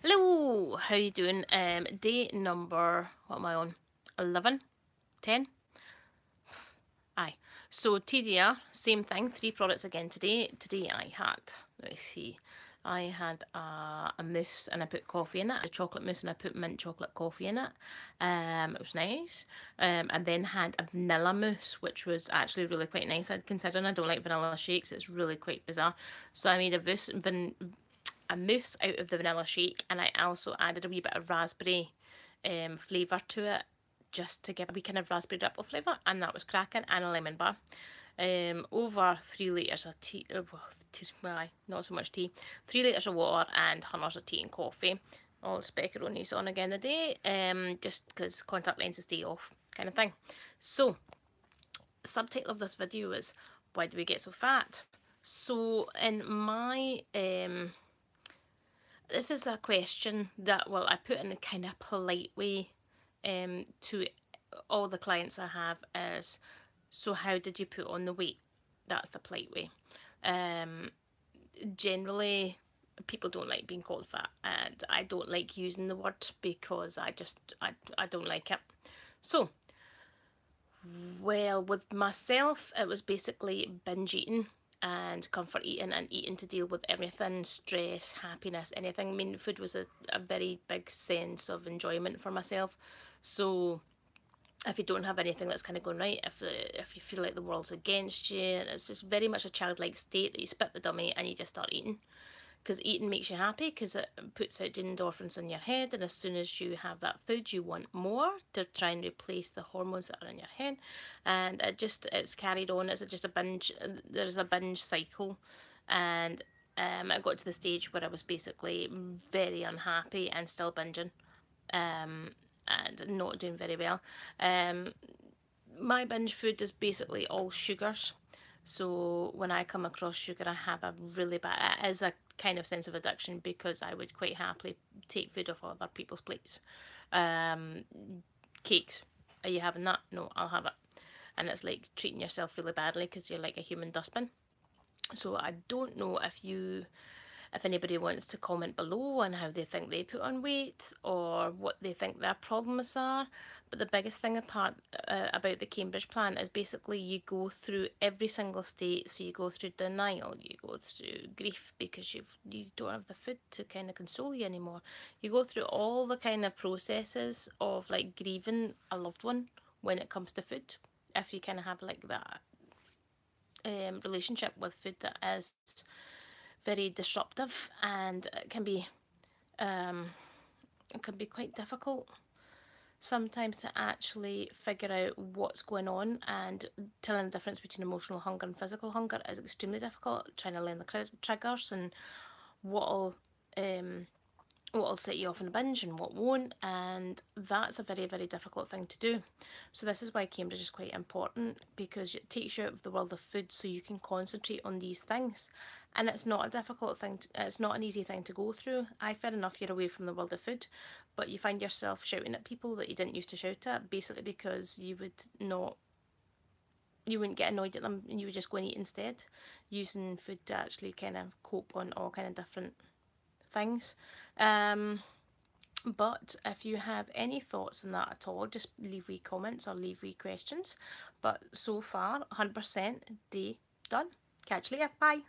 Hello, how you doing? Day number, what am I on? 11? 10? Aye. So TDR, same thing, 3 products again today. Today I had, let me see, I had a mousse and I put coffee in it, a chocolate mousse and I put mint chocolate coffee in it. It was nice. And then had a vanilla mousse, which was actually really quite nice. Considering I don't like vanilla shakes, it's really quite bizarre. So I made a mousse out of the vanilla shake, and I also added a wee bit of raspberry flavour to it, just to give a wee kind of raspberry ripple flavour, and that was cracking, and a lemon bar. Over 3 litres of tea, well, not so much tea, 3 litres of water and hundreds of tea and coffee. All speculoos on again today, just because contact lenses stay off, kind of thing. So, the subtitle of this video is, why do we get so fat? So, in my this is a question that, well, I put in a kind of polite way to all the clients I have is, so how did you put on the weight? That's the polite way. Generally, people don't like being called fat, and I don't like using the word because I don't like it. So, well, with myself, it was basically binge eating and comfort eating and eating to deal with everything, stress, happiness, anything. I mean, food was a very big sense of enjoyment for myself. So if you don't have anything that's kind of going right, if you feel like the world's against you, it's just very much a childlike state that you spit the dummy and you just start eating. Because eating makes you happy, because it puts out endorphins in your head, and as soon as you have that food you want more to try and replace the hormones that are in your head, and it's carried on. It's just a binge, there's a binge cycle. And I got to the stage where I was basically very unhappy and still binging, and not doing very well. My binge food is basically all sugars. So when I come across sugar, I have a really bad, it is a kind of sense of addiction, because I would quite happily take food off other people's plates. Cakes, are you having that? No, I'll have it. And it's like treating yourself really badly because you're like a human dustbin. So I don't know if anybody wants to comment below on how they think they put on weight or what they think their problems are. But the biggest thing about the Cambridge plan is basically you go through every single state. So you go through denial, you go through grief because you don't have the food to kind of console you anymore. You go through all the kind of processes of like grieving a loved one when it comes to food. If you kind of have like that relationship with food that is very disruptive, and it can be quite difficult sometimes to actually figure out what's going on, and telling the difference between emotional hunger and physical hunger is extremely difficult. Trying to learn the triggers and what'll set you off in a binge and what won't, and that's a very, very difficult thing to do. So this is why Cambridge is quite important, because it takes you out of the world of food so you can concentrate on these things. And it's not a difficult thing, it's not an easy thing to go through. Fair enough, you're away from the world of food, but you find yourself shouting at people that you didn't used to shout at, basically because you wouldn't get annoyed at them and you would just go and eat instead, using food to actually kind of cope on all kind of different things. But if you have any thoughts on that at all, just leave wee comments or leave wee questions. But so far, 100% day done. Catch you later. Bye.